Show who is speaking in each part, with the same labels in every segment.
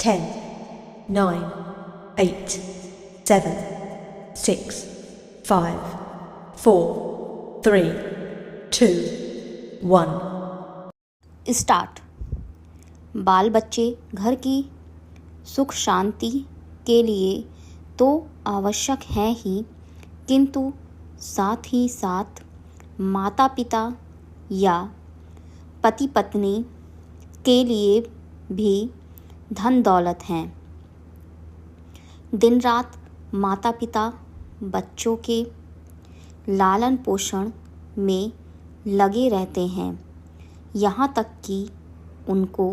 Speaker 1: 10, 9, 8, 7, 6, 5, 4, 3, 2, 1।
Speaker 2: Start. बाल बच्चे घर की सुख शांति के लिए तो आवश्यक हैं ही, किंतु साथ ही साथ माता पिता या पति पत्नी के लिए भी धन दौलत हैं। दिन रात माता पिता बच्चों के लालन पोषण में लगे रहते हैं, यहाँ तक कि उनको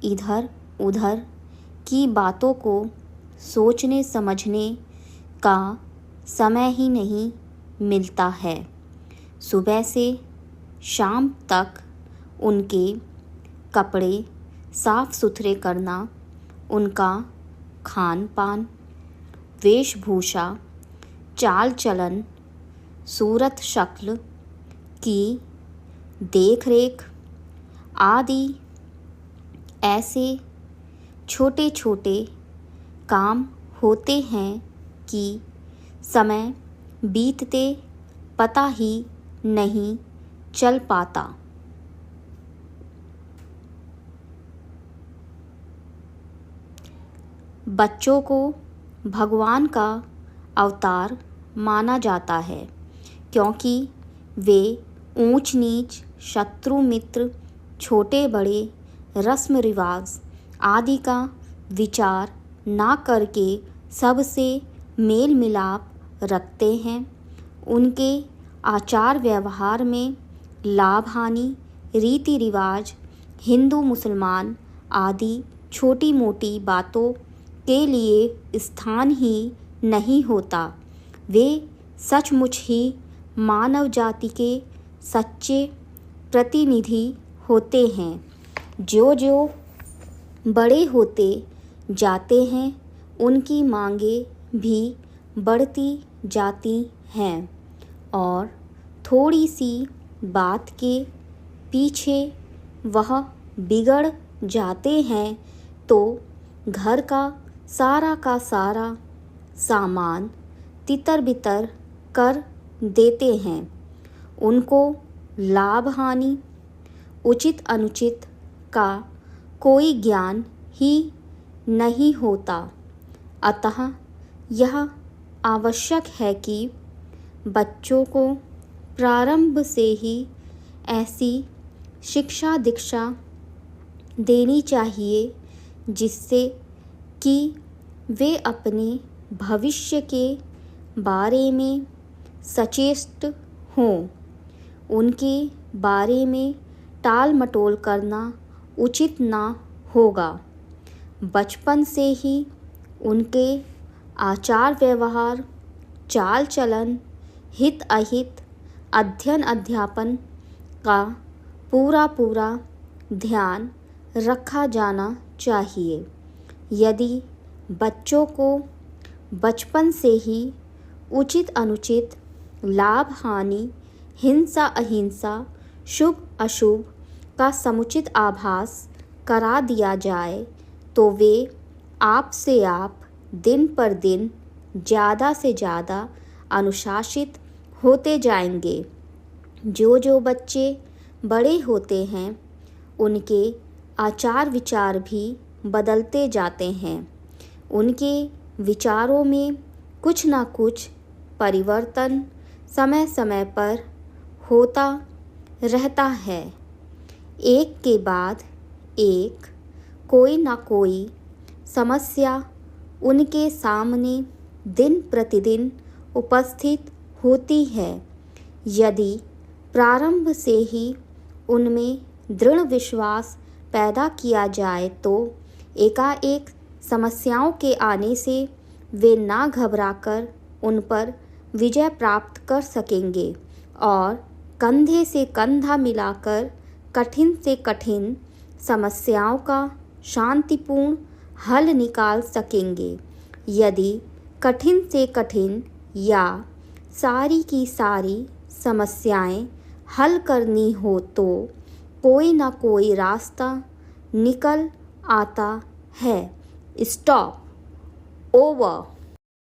Speaker 2: इधर उधर की बातों को सोचने समझने का समय ही नहीं मिलता है। सुबह से शाम तक उनके कपड़े साफ सुथरे करना, उनका खान पान, वेशभूषा, चाल चलन, सूरत शक्ल की देख रेख आदि ऐसे छोटे छोटे काम होते हैं कि समय बीतते पता ही नहीं चल पाता। बच्चों को भगवान का अवतार माना जाता है, क्योंकि वे ऊंच नीच, शत्रु मित्र, छोटे बड़े, रस्म रिवाज आदि का विचार ना करके सबसे मेल मिलाप रखते हैं। उनके आचार व्यवहार में लाभ हानि, रीति रिवाज, हिंदू मुसलमान आदि छोटी मोटी बातों के लिए स्थान ही नहीं होता। वे सचमुच ही मानव जाति के सच्चे प्रतिनिधि होते हैं। जो जो बड़े होते जाते हैं, उनकी मांगें भी बढ़ती जाती हैं और थोड़ी सी बात के पीछे वह बिगड़ जाते हैं तो घर का सारा सामान तितर बितर कर देते हैं। उनको लाभ हानि, उचित अनुचित का कोई ज्ञान ही नहीं होता। अतः यह आवश्यक है कि बच्चों को प्रारंभ से ही ऐसी शिक्षा दीक्षा देनी चाहिए जिससे कि वे अपने भविष्य के बारे में सचेत हों। उनके बारे में टाल मटोल करना उचित ना होगा। बचपन से ही उनके आचार व्यवहार, चाल चलन, हित अहित, अध्ययन अध्यापन का पूरा ध्यान रखा जाना चाहिए। यदि बच्चों को बचपन से ही उचित अनुचित, लाभ हानि, हिंसा अहिंसा, शुभ अशुभ का समुचित आभास करा दिया जाए तो वे आप से आप दिन पर दिन ज़्यादा से ज़्यादा अनुशासित होते जाएंगे। जो बच्चे बड़े होते हैं, उनके आचार विचार भी बदलते जाते हैं। उनके विचारों में कुछ ना कुछ परिवर्तन समय समय पर होता रहता है। एक के बाद एक कोई ना कोई समस्या उनके सामने दिन प्रतिदिन उपस्थित होती है। यदि प्रारंभ से ही उनमें दृढ़ विश्वास पैदा किया जाए तो एकाएक समस्याओं के आने से वे ना घबराकर उन पर विजय प्राप्त कर सकेंगे और कंधे से कंधा मिलाकर कठिन से कठिन समस्याओं का शांतिपूर्ण हल निकाल सकेंगे। यदि कठिन से कठिन या सारी की सारी समस्याएं हल करनी हो तो कोई ना कोई रास्ता निकल आता है। Stop, over,